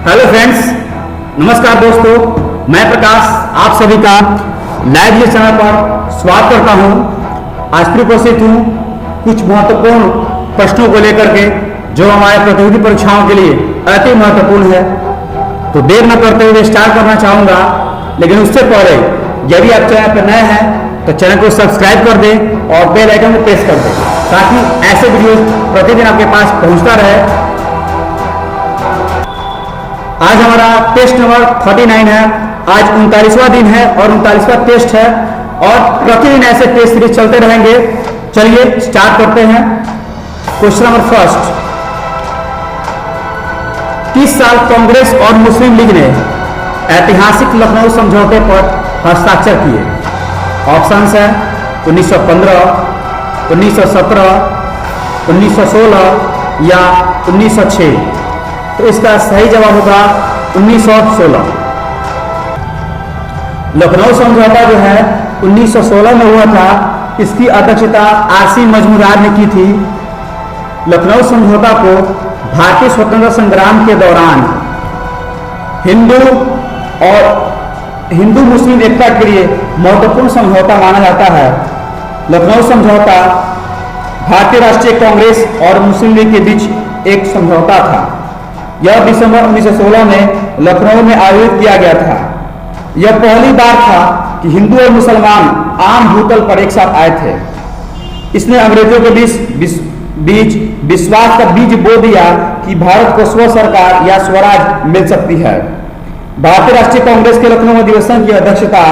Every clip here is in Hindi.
हेलो फ्रेंड्स, नमस्कार दोस्तों। मैं प्रकाश आप सभी का लाइव ये चैनल पर स्वागत करता हूं। आज फिर उपस्थित हूं कुछ महत्वपूर्ण प्रश्नों को लेकर के जो हमारे प्रतियोगी परीक्षाओं के लिए अति महत्वपूर्ण है। तो देर न करते हुए स्टार्ट करना चाहूंगा, लेकिन उससे पहले यदि आप चैनल पर नए हैं तो चैनल को सब्सक्राइब कर दें और बेल आइकन को प्रेस कर दें ताकि ऐसे वीडियो प्रतिदिन आपके पास पहुंचता रहे। आज हमारा टेस्ट नंबर 39 है। आज 39वां दिन है और 39वां टेस्ट है और प्रतिदिन ऐसे टेस्ट सीरीज चलते रहेंगे। चलिए स्टार्ट करते हैं। क्वेश्चन नंबर फर्स्ट, किस साल कांग्रेस और मुस्लिम लीग ने ऐतिहासिक लखनऊ समझौते पर हस्ताक्षर किए? ऑप्शंस है 1915, 1917, 1916 या 1906। तो इसका सही जवाब होगा 1916। लखनऊ समझौता जो है 1916 में हुआ था। इसकी अध्यक्षता आरसी मजमूदार ने की थी। लखनऊ समझौता को भारतीय स्वतंत्रता संग्राम के दौरान हिंदू मुस्लिम एकता के लिए महत्वपूर्ण समझौता माना जाता है। लखनऊ समझौता भारतीय राष्ट्रीय कांग्रेस और मुस्लिम लीग के बीच एक समझौता था। यह दिसंबर 1916 में लखनऊ में आयोजित किया गया था। यह पहली बार था कि हिंदू और मुसलमान आम भूतल पर एक साथ आए थे। इसने अंग्रेजों के बीच विश्वास का बीज बो दिया कि भारत को स्व सरकार या स्वराज मिल सकती है। भारतीय राष्ट्रीय कांग्रेस के लखनऊ अधिवेशन की अध्यक्षता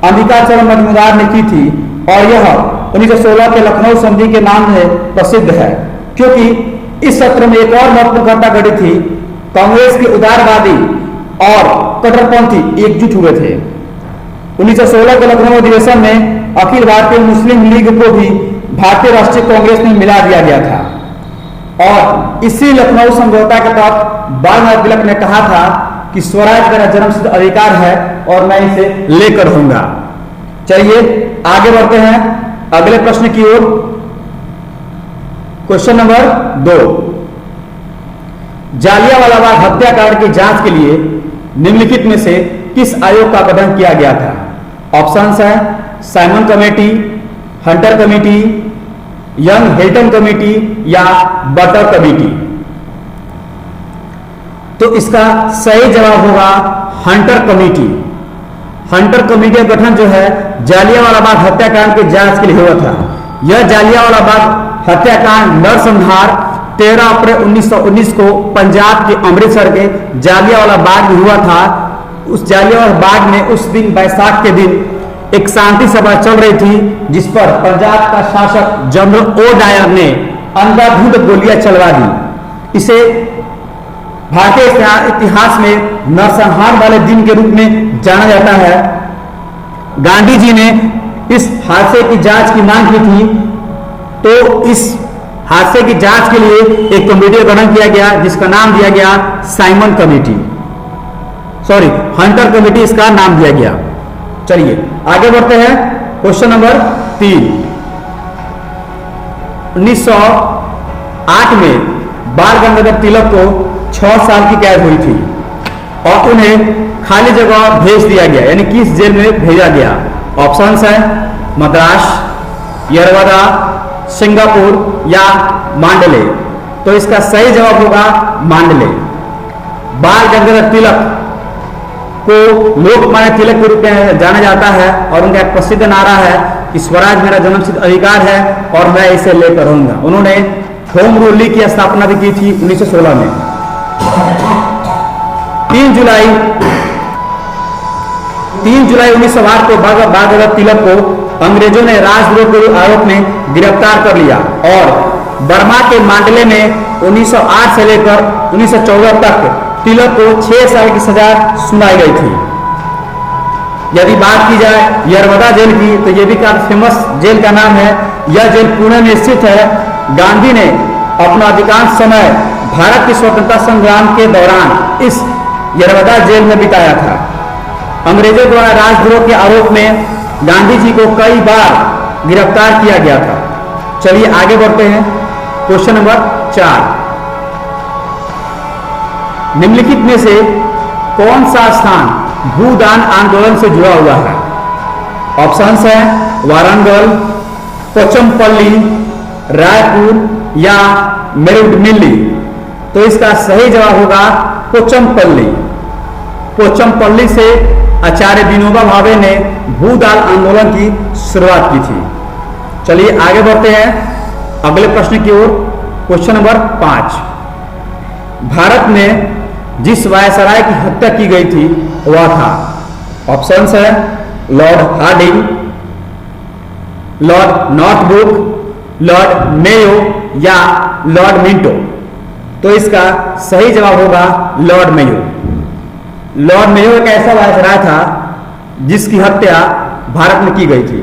अंबिकाचरण मजमूदार ने की थी और यह 1916 के लखनऊ संधि के नाम से प्रसिद्ध है, क्योंकि इस सत्र में एक और महत्वपूर्ण घटना घटी थी। कांग्रेस के उदारवादी और कट्टरपंथी एकजुट हुए थे। 1916 के लखनऊ अधिवेशन में अखिल भारतीय मुस्लिम लीग को भी भारतीय राष्ट्रीय कांग्रेस में मिला दिया गया था और इसी लखनऊ समझौता के तहत बाल गंगाधर तिलक ने कहा था कि स्वराज मेरा जन्मसिद्ध अधिकार है और मैं इसे लेकर रहूंगा। चलिए आगे बढ़ते हैं अगले प्रश्न की ओर। क्वेश्चन नंबर 2, जालियांवाला बाग हत्याकांड की जांच के लिए निम्नलिखित में से किस आयोग का गठन किया गया था? ऑप्शंस है Simon committee, Hunter committee, young Hilton committee या बटर कमेटी। तो इसका सही जवाब होगा हंटर कमेटी। हंटर कमेटी का गठन जो है जालियांवाला बाग हत्याकांड की जांच के लिए हुआ था। यह जालियांवाला बाग हत्याकांड नरसंहार 13 अप्रैल 1919 को पंजाब के अमृतसर के जालियांवाला बाग में हुआ था। उस जालियांवाला बाग में उस दिन बैसाख के दिन एक शांति सभा चल रही थी, जिस पर पंजाब का शासक जनरल ओ डायर ने अंधाधुंध गोलियां चलवा दी। इसे भारतीय इतिहास में नरसंहार वाले दिन के रूप में जाना जाता है। गांधी जी ने इस हादसे की जांच की मांग की थी, तो इस हादसे की जांच के लिए एक कमेटी का गठन किया गया जिसका नाम दिया गया साइमन कमेटी, हंटर कमेटी इसका नाम दिया गया। चलिए आगे बढ़ते हैं। क्वेश्चन नंबर 3, 1908 में बाल गंगाधर तिलक को 6 साल की कैद हुई थी और उन्हें खाली जगह भेज दिया गया, यानी किस जेल में भेजा गया? ऑप्शंस है मद्रास, यरवदा, सिंगापुर या मांडले। तो इसका सही जवाब होगा मांडले। बाल गंगाधर तिलक को लोकमान्य तिलक के रूप में जाना जाता है और उनका एक प्रसिद्ध नारा है कि स्वराज मेरा जन्मसिद्ध अधिकार है और मैं इसे लेकर रहूंगा। उन्होंने होम रूल लीग की स्थापना भी की थी 1916 में। 3 जुलाई 1908 को बाल गंगाधर तिलक को अंग्रेजों ने राजद्रोह के आरोप में गिरफ्तार कर लिया और बर्मा के मांडले में 1908 से लेकर 1914 तक तिलक को 6 साल की सजा सुनाई गई थी। यदि बात की जाए यरवदा जेल की, तो यह भी काफी फेमस जेल का नाम है। यह जेल पुणे में स्थित है। गांधी ने अपना अधिकांश समय भारत की स्वतंत्रता संग्राम के दौरान इस यरवदा जेल में बिताया था। अंग्रेजों द्वारा राजद्रोह के आरोप में गांधी जी को कई बार गिरफ्तार किया गया था। चलिए आगे बढ़ते हैं। क्वेश्चन नंबर 4, निम्नलिखित में से कौन सा स्थान भूदान आंदोलन से जुड़ा हुआ है? ऑप्शंस है वारंगल, पोचमपल्ली, रायपुर या मेरुडमिल्ली। तो इसका सही जवाब होगा पोचमपल्ली। पोचमपल्ली से आचार्य विनोबा भावे ने भूदान आंदोलन की शुरुआत की थी। चलिए आगे बढ़ते हैं अगले प्रश्न की ओर। क्वेश्चन नंबर 5, भारत में जिस वायसराय की हत्या की गई थी वह था? ऑप्शंस है Lord Hardinge, Lord Northbrook, Lord Mayo या लॉर्ड मिंटो। तो इसका सही जवाब होगा लॉर्ड मेयो। लॉर्ड मेयो एक ऐसा वायसराय था जिसकी हत्या भारत में की गई थी।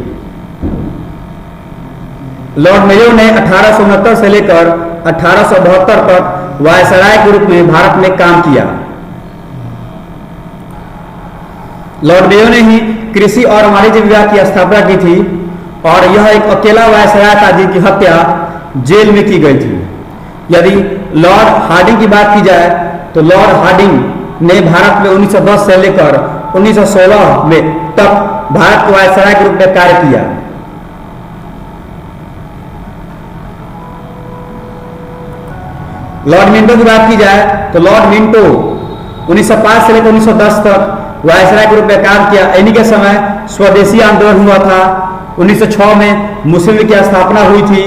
लॉर्ड मेयो ने 1869 से लेकर 1872 तक वायसराय के रूप में भारत में काम किया। लॉर्ड मेयो ने ही कृषि और वाणिज्य विभाग की स्थापना की थी और यह एक अकेला वायसराय था जिसकी हत्या जेल में की गई थी। यदि लॉर्ड हार्डिंग की बात की जाए तो लॉर्ड हार्डिंग ने भारत में 1910 से लेकर 1916 में तक भारत के वायसराय के रूप में कार्य किया। लॉर्ड मिंटो की बात की जाए तो लॉर्ड मिंटो 1905 से लेकर 1910 तक वायसराय के रूप में काम किया। इन्हीं के समय स्वदेशी आंदोलन हुआ था। 1906 में मुस्लिम लीग की स्थापना हुई थी।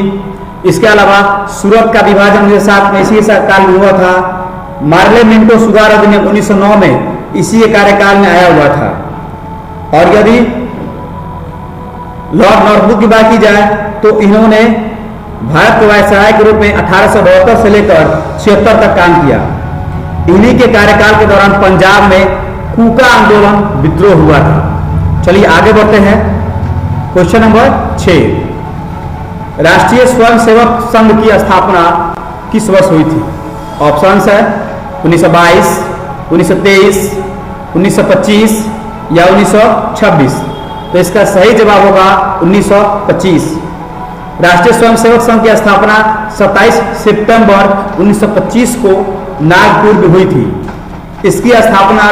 इसके अलावा सूरत का विभाजन 1907 में इसी काल में हुआ था। मार्ले मिंटो सुधार अधिनियम 1909 में इसी के कार्यकाल में आया हुआ था। और यदि लॉर्ड नॉर्थब्रुक की बात की जाए तो इन्होंने भारत के वायसराय के रूप में 1872 से लेकर 76 तक काम किया। इन्हीं के कार्यकाल के दौरान पंजाब में कूका आंदोलन विद्रोह हुआ था। चलिए आगे बढ़ते हैं। क्वेश्चन नंबर 6, राष्ट्रीय स्वयंसेवक संघ की स्थापना किस वर्ष हुई थी? ऑप्शंस है 1922, 1923, 1925 या 1926। तो इसका सही जवाब होगा 1925। राष्ट्रीय स्वयंसेवक संघ की स्थापना 27 सितंबर 1925 को नागपुर में हुई थी। इसकी स्थापना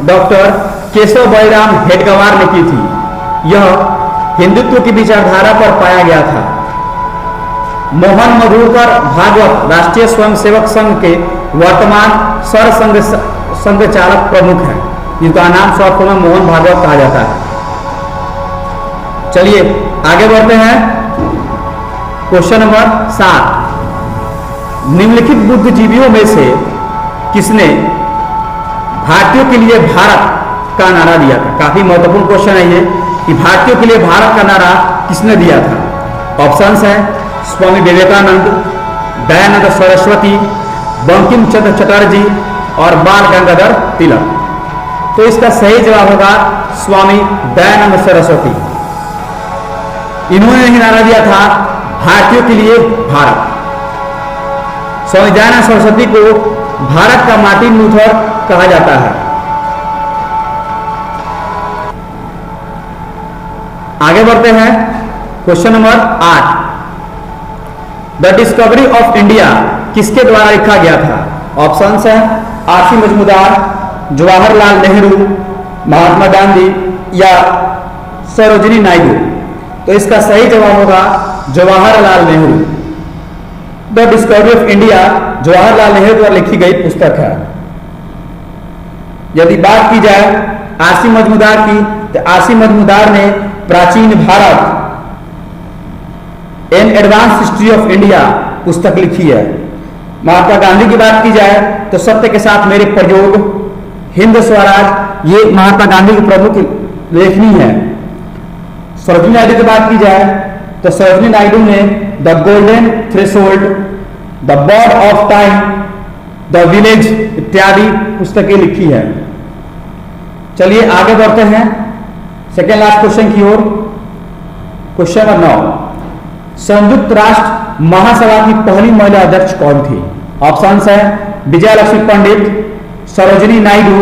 डॉक्टर केशव बलिराम हेडगेवार ने की थी। यह हिंदुत्व की विचारधारा पर पाया गया था। मोहन मधुकर भागवत राष्ट्रीय स्वयंसेवक संघ के वर्तमान संघ चालक प्रमुख हैं, जिनका नाम शॉर्ट में मोहन भागवत कहा जाता है। चलिए आगे बढ़ते हैं। क्वेश्चन नंबर 7, निम्नलिखित बुद्धिजीवियों में से किसने भारतीयों के लिए भारत का नारा दिया था? काफी महत्वपूर्ण क्वेश्चन है ये कि भारतीयों के लिए भारत का नारा किसने दिया था? ऑप्शंस है स्वामी विवेकानंद, दयानंद सरस्वती, बंकिम चंद्र चटर्जी और बाल गंगाधर तिलक। तो इसका सही जवाब होगा स्वामी दयानंद सरस्वती। इन्होंने ही नारा दिया था भारतीयों के लिए भारत। स्वामी दयानंद सरस्वती को भारत का मार्टिन लूथर कहा जाता है। आगे बढ़ते हैं। Question number 8, the discovery of India किसके द्वारा लिखा गया था? ऑप्शंस है आर.सी. मजूमदार, जवाहरलाल नेहरू, महात्मा गांधी या सरोजिनी नायडू। तो इसका सही जवाब होगा Jawaharlal Nehru. The discovery of India Jawaharlal Nehru द्वारा लिखी गई पुस्तक है। यदि बात की जाए आर.सी. मजूमदार की तो आर.सी. मजूमदार ने प्राचीन Bharat an advance history of India पुस्तक लिखी है। महात्मा गांधी की बात की जाए तो सत्य के साथ मेरे प्रयोग, हिंद स्वराज, ये महात्मा गांधी की प्रमुख लेखनी है। सरोजिनी नायडू की बात की जाए तो सरोजिनी नायडू ने the golden threshold, the bird of time, the village इत्यादि पुस्तकें लिखी है। चलिए आगे बढ़ते हैं सेकेंड लास्ट क्वेश्चन की ओर। क्वेश्चन नंबर 9, संयुक्त राष्ट्र महासभा की पहली महिला अध्यक्ष कौन थी? ऑप्शंस है विजय लक्ष्मी पंडित, सरोजिनी नायडू,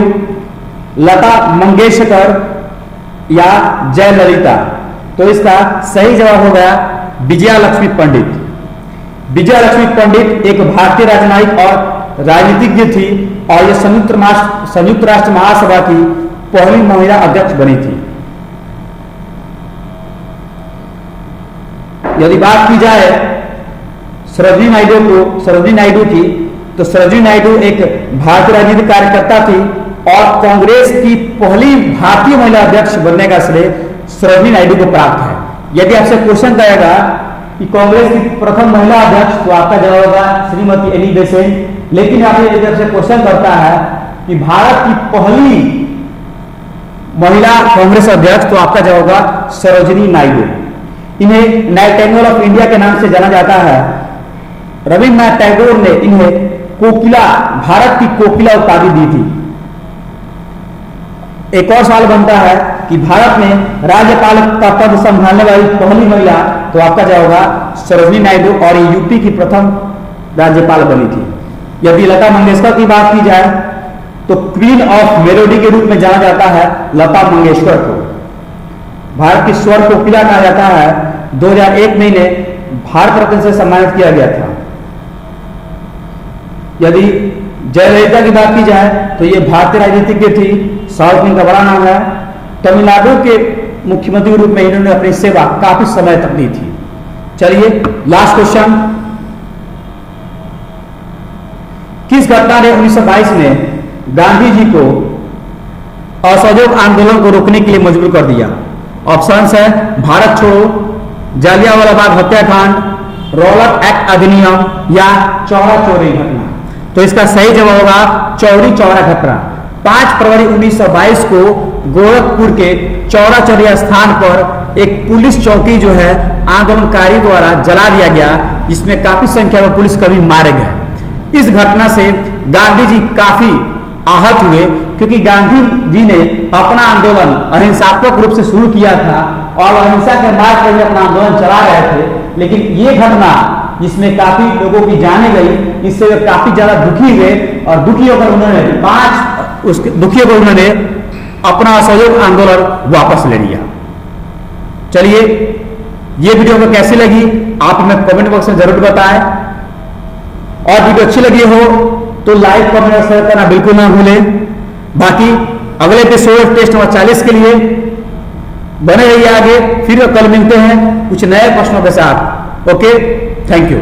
लता मंगेशकर या जयललिता। तो इसका सही जवाब हो गया विजया लक्ष्मी पंडित। विजया लक्ष्मी पंडित एक भारतीय राजनयिक और राजनीतिज्ञ थी और ये संयुक्त राष्ट्र महासभा की पहली महिला अध्यक्ष बनी थी। यदि बात की जाए सरोजिनी नायडू की, तो सरोजिनी नायडू एक भारतीय राजनीतिक कार्यकर्ता थी और कांग्रेस की पहली भारतीय महिला अध्यक्ष बनने का श्रेय सरोजिनी नायडू को प्राप्त है। यदि आपसे क्वेश्चन करेगा कि कांग्रेस की प्रथम महिला अध्यक्ष, तो आपका जवाब होगा श्रीमती एनी बेसेंट। लेकिन यदि आपसे क्वेश्चन करता है कि भारत की पहली महिला कांग्रेस अध्यक्ष, तो आपका जवाब होगा सरोजिनी नायडू। इन्हें नाइटिंगेल ऑफ इंडिया के नाम से जाना जाता है। रविन्द्रनाथ टैगोर ने इन्हें कोकिला, भारत की कोकिला उपाधि दी थी। एक और सवाल बनता है कि भारत में राज्यपाल का पद संभालने वाली पहली महिला, तो आपका जवाब होगा सरोजिनी नायडू और यूपी की प्रथम राज्यपाल बनी थी। यदि लता मंगेशकर की बात की जाए तो क्वीन ऑफ मेलोडी के रूप में जाना जाता है लता मंगेशकर को। भारत की स्वर कोकिला कहा जाता है। 2001 में इन्हें भारत रत्न से सम्मानित किया गया था। यदि जयललिता की बात की जाए तो ये भारतीय राजनीतिज्ञ थी, साउथ में इनका बड़ा नाम है। तमिलनाडु के मुख्यमंत्री के रूप में इन्होंने अपनी सेवा काफी समय तक दी थी। चलिए लास्ट क्वेश्चन, किस घटना ने 1922 में गांधी जी को असहयोग आंदोलन को रोकने के लिए मजबूर कर दिया? ऑप्शंस है भारत छोड़ो, जालियांवाला बाग हत्याकांड, रॉलट एक्ट अधिनियम या चौरा चौरी घटना। तो इसका सही जवाब होगा चौरी चौरा घटना। 5 फरवरी 1922 को गोरखपुर के चौरा चौरी स्थान पर एक पुलिस चौकी जो है आंदोलनकारी द्वारा जला दिया गया, जिसमें काफी संख्या में पुलिसकर्मी मारे गए। इस घटना से गांधी जी काफी आहत हुए, क्योंकि गांधी जी ने अपना आंदोलन अहिंसात्मक रूप से शुरू किया था और अहिंसा के मार्ग पर अपना आंदोलन चला रहे थे। लेकिन ये घटना जिसमें काफी लोगों की जाने गई, इससे वे काफी ज्यादा दुखी हुए और दुखी होकर उन्होंने अपना असहयोग आंदोलन वापस ले लिया। चलिए, ये वीडियो को कैसी लगी आप हमें कमेंट बॉक्स में जरूर बताएं, और वीडियो अच्छी लगी हो तो लाइक, कमेंट और शेयर करना बिल्कुल ना भूलें। बाकी अगले एपिसोड टेस्ट नंबर 40 के लिए बने रहिए आगे। फिर कल मिलते हैं कुछ नए प्रश्नों के साथ। Okay, thank you.